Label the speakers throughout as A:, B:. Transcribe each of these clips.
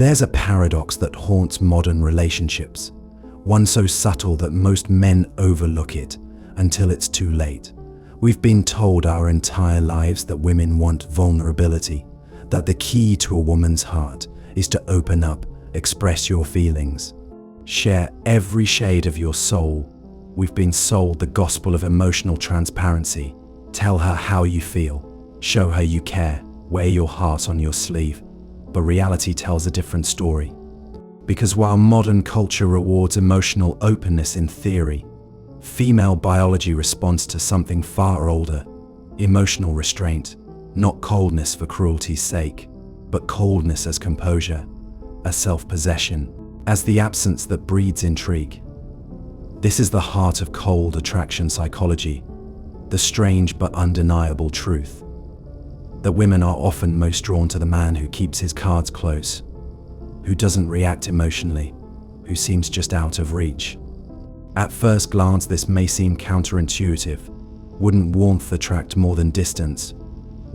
A: There's a paradox that haunts modern relationships, one so subtle that most men overlook it until it's too late. We've been told our entire lives that women want vulnerability, that the key to a woman's heart is to open up, express your feelings, share every shade of your soul. We've been sold the gospel of emotional transparency. Tell her how you feel, show her you care, wear your heart on your sleeve. But reality tells a different story. Because while modern culture rewards emotional openness in theory, female biology responds to something far older: emotional restraint, not coldness for cruelty's sake, but coldness as composure, as self-possession, as the absence that breeds intrigue. This is the heart of cold attraction psychology, the strange but undeniable truth that women are often most drawn to the man who keeps his cards close, who doesn't react emotionally, who seems just out of reach. At first glance, this may seem counterintuitive. Wouldn't warmth attract more than distance?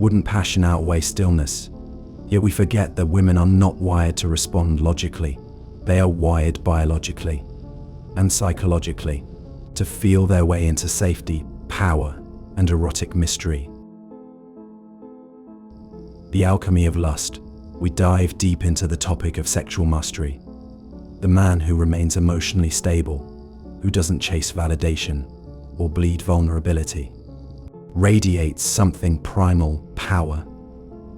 A: Wouldn't passion outweigh stillness? Yet we forget that women are not wired to respond logically. They are wired biologically and psychologically to feel their way into safety, power, and erotic mystery. The alchemy of lust. We dive deep into the topic of sexual mastery. The man who remains emotionally stable, who doesn't chase validation or bleed vulnerability, radiates something primal: power.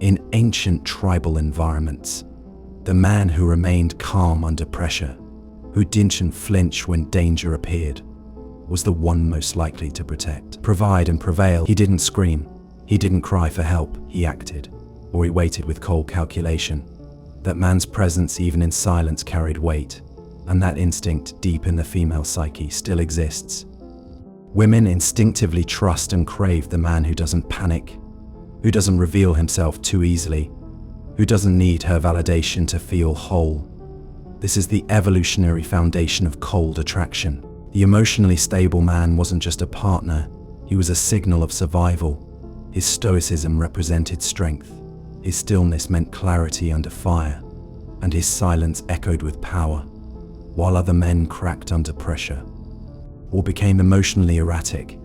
A: In ancient tribal environments, the man who remained calm under pressure, who didn't flinch when danger appeared, was the one most likely to protect, provide, and prevail. He didn't scream, he didn't cry for help, he acted. Or he waited with cold calculation. That man's presence, even in silence, carried weight, and that instinct deep in the female psyche still exists. Women instinctively trust and crave the man who doesn't panic, who doesn't reveal himself too easily, who doesn't need her validation to feel whole. This is the evolutionary foundation of cold attraction. The emotionally stable man wasn't just a partner, he was a signal of survival. His stoicism represented strength. His stillness meant clarity under fire, and his silence echoed with power, while other men cracked under pressure or became emotionally erratic.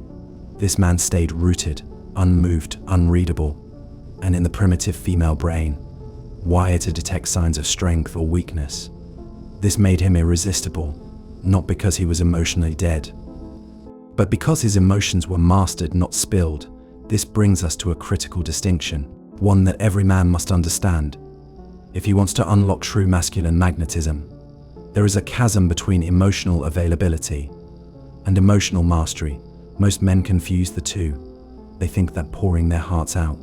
A: This man stayed rooted, unmoved, unreadable, and in the primitive female brain, wired to detect signs of strength or weakness. This made him irresistible, not because he was emotionally dead, but because his emotions were mastered, not spilled. This brings us to a critical distinction, one that every man must understand. If he wants to unlock true masculine magnetism, there is a chasm between emotional availability and emotional mastery. Most men confuse the two. They think that pouring their hearts out,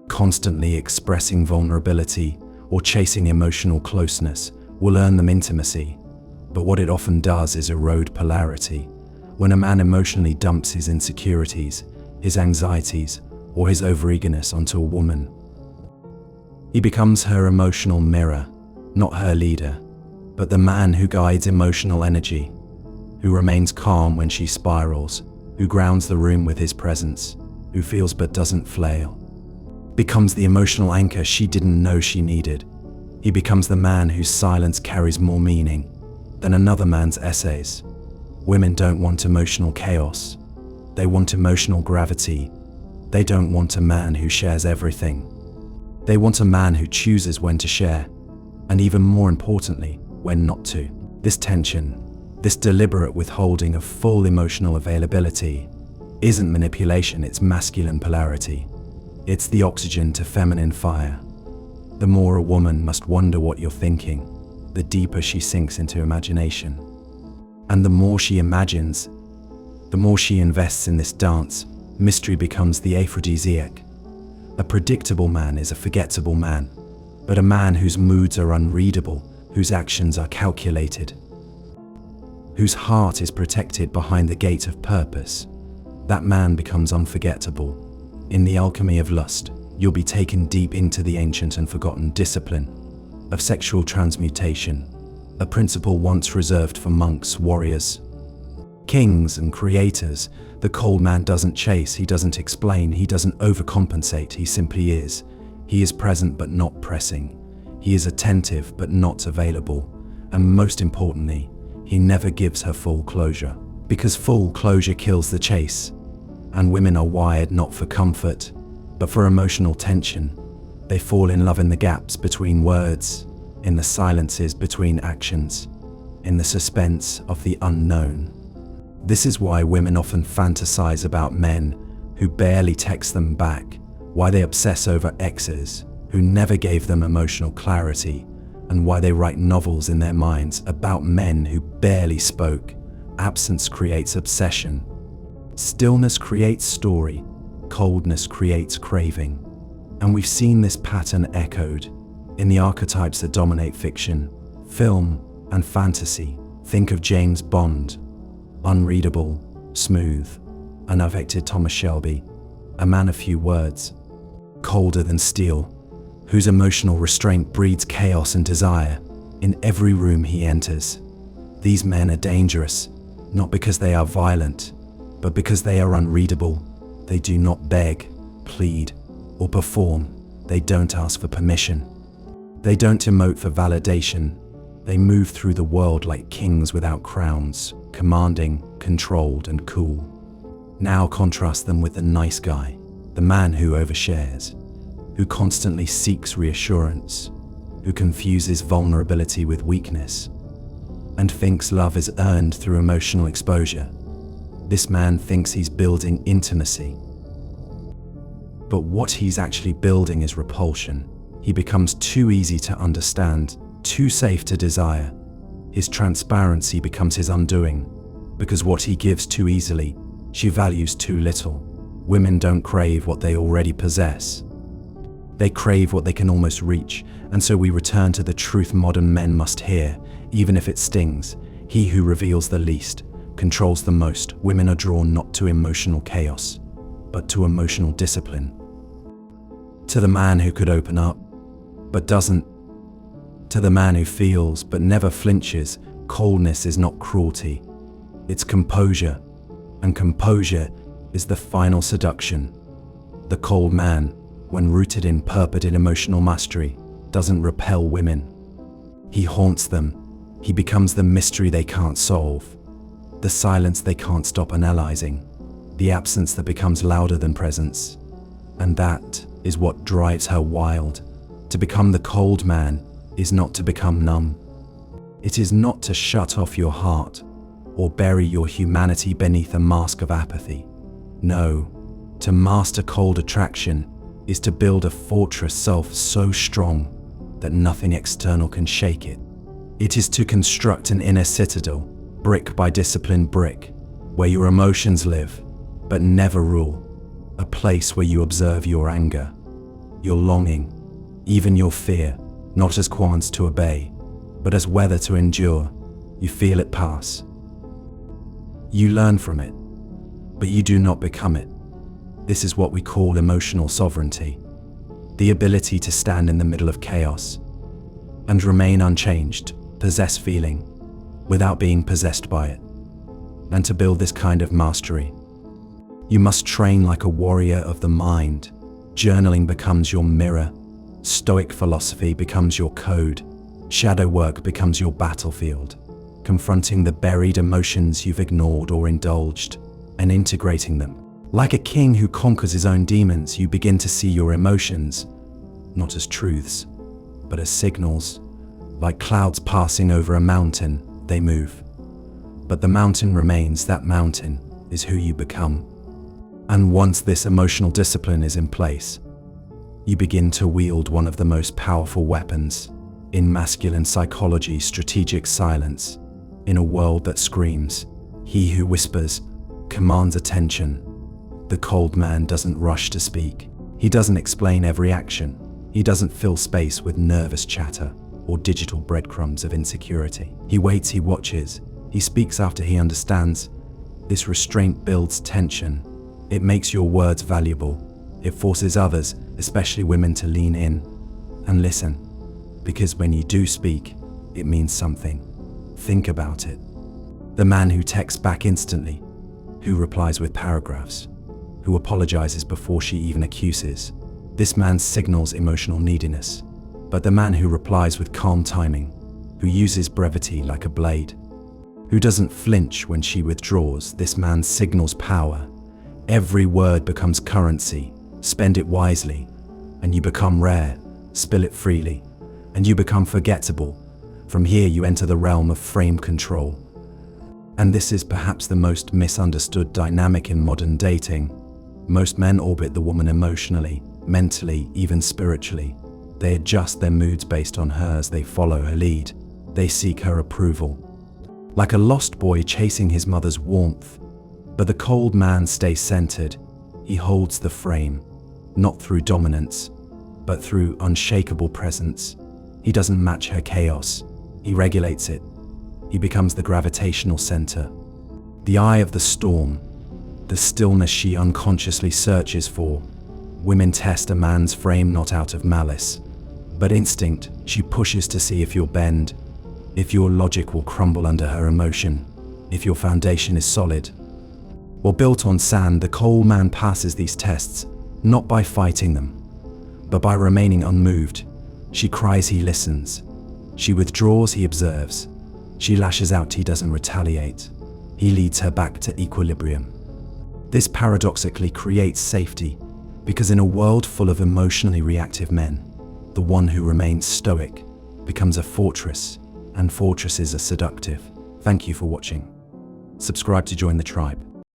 A: constantly expressing vulnerability, or chasing emotional closeness will earn them intimacy. But what it often does is erode polarity. When a man emotionally dumps his insecurities, his anxieties, or his overeagerness onto a woman, he becomes her emotional mirror, not her leader, but the man who guides emotional energy, who remains calm when she spirals, who grounds the room with his presence, who feels but doesn't flail, becomes the emotional anchor she didn't know she needed. He becomes the man whose silence carries more meaning than another man's essays. Women don't want emotional chaos. They want emotional gravity. They don't want a man who shares everything. They want a man who chooses when to share, and even more importantly, when not to. This tension, this deliberate withholding of full emotional availability, isn't manipulation, it's masculine polarity. It's the oxygen to feminine fire. The more a woman must wonder what you're thinking, the deeper she sinks into imagination. And the more she imagines, the more she invests in this dance. Mystery becomes the aphrodisiac. A predictable man is a forgettable man, but a man whose moods are unreadable, whose actions are calculated, whose heart is protected behind the gate of purpose, that man becomes unforgettable. In the alchemy of lust, you'll be taken deep into the ancient and forgotten discipline of sexual transmutation, a principle once reserved for monks, warriors, kings, and creators. The cold man doesn't chase, he doesn't explain, he doesn't overcompensate, he simply is. He is present but not pressing. He is attentive but not available. And most importantly, he never gives her full closure. Because full closure kills the chase. And women are wired not for comfort, but for emotional tension. They fall in love in the gaps between words, in the silences between actions, in the suspense of the unknown. This is why women often fantasize about men who barely text them back, why they obsess over exes who never gave them emotional clarity, and why they write novels in their minds about men who barely spoke. Absence creates obsession. Stillness creates story. Coldness creates craving. And we've seen this pattern echoed in the archetypes that dominate fiction, film, and fantasy. Think of James Bond, unreadable, smooth, unaffected Thomas Shelby, a man of few words, colder than steel, whose emotional restraint breeds chaos and desire in every room he enters. These men are dangerous, not because they are violent, but because they are unreadable. They do not beg, plead, or perform. They don't ask for permission. They don't emote for validation. They move through the world like kings without crowns, commanding, controlled, and cool. Now contrast them with the nice guy, the man who overshares, who constantly seeks reassurance, who confuses vulnerability with weakness, and thinks love is earned through emotional exposure. This man thinks he's building intimacy. But what he's actually building is repulsion. He becomes too easy to understand, too safe to desire. His transparency becomes his undoing, because what he gives too easily, she values too little. Women don't crave what they already possess. They crave what they can almost reach, and so we return to the truth modern men must hear, even if it stings. He who reveals the least controls the most. Women are drawn not to emotional chaos, but to emotional discipline. To the man who could open up, but doesn't. To the man who feels, but never flinches. Coldness is not cruelty, it's composure, and composure is the final seduction. The cold man, when rooted in purported emotional mastery, doesn't repel women. He haunts them. He becomes the mystery they can't solve, the silence they can't stop analyzing, the absence that becomes louder than presence. And that is what drives her wild. To become the cold man is not to become numb. It is not to shut off your heart or bury your humanity beneath a mask of apathy. No, to master cold attraction is to build a fortress self so strong that nothing external can shake it. It is to construct an inner citadel, brick by disciplined brick, where your emotions live, but never rule. A place where you observe your anger, your longing, even your fear, not as qualms to obey, but as weather to endure. You feel it pass. You learn from it, but you do not become it. This is what we call emotional sovereignty, the ability to stand in the middle of chaos and remain unchanged, possess feeling without being possessed by it. And to build this kind of mastery, you must train like a warrior of the mind. Journaling becomes your mirror, Stoic philosophy becomes your code, shadow work becomes your battlefield, confronting the buried emotions you've ignored or indulged, and integrating them. Like a king who conquers his own demons, you begin to see your emotions, not as truths, but as signals. Like clouds passing over a mountain, they move. But the mountain remains. That mountain is who you become. And once this emotional discipline is in place, you begin to wield one of the most powerful weapons in masculine psychology: strategic silence. In a world that screams, he who whispers commands attention. The cold man doesn't rush to speak. He doesn't explain every action. He doesn't fill space with nervous chatter or digital breadcrumbs of insecurity. He waits, he watches, he speaks after he understands. This restraint builds tension. It makes your words valuable. It forces others, especially women, to lean in and listen. Because when you do speak, it means something. Think about it. The man who texts back instantly, who replies with paragraphs, who apologizes before she even accuses. This man signals emotional neediness. But the man who replies with calm timing, who uses brevity like a blade, who doesn't flinch when she withdraws, this man signals power. Every word becomes currency. Spend it wisely, and you become rare. Spill it freely, and you become forgettable. From here you enter the realm of frame control. And this is perhaps the most misunderstood dynamic in modern dating. Most men orbit the woman emotionally, mentally, even spiritually. They adjust their moods based on hers. They follow her lead. They seek her approval. Like a lost boy chasing his mother's warmth. But the cold man stays centered. He holds the frame, not through dominance, but through unshakable presence. He doesn't match her chaos. He regulates it. He becomes the gravitational center, the eye of the storm, the stillness she unconsciously searches for. Women test a man's frame not out of malice, but instinct. She pushes to see if you'll bend, if your logic will crumble under her emotion, if your foundation is solid or built on sand. The cold man passes these tests, not by fighting them, but by remaining unmoved. She cries, he listens. She withdraws, he observes. She lashes out, he doesn't retaliate. He leads her back to equilibrium. This paradoxically creates safety, because in a world full of emotionally reactive men, the one who remains stoic becomes a fortress, and fortresses are seductive. Thank you for watching. Subscribe to join the tribe.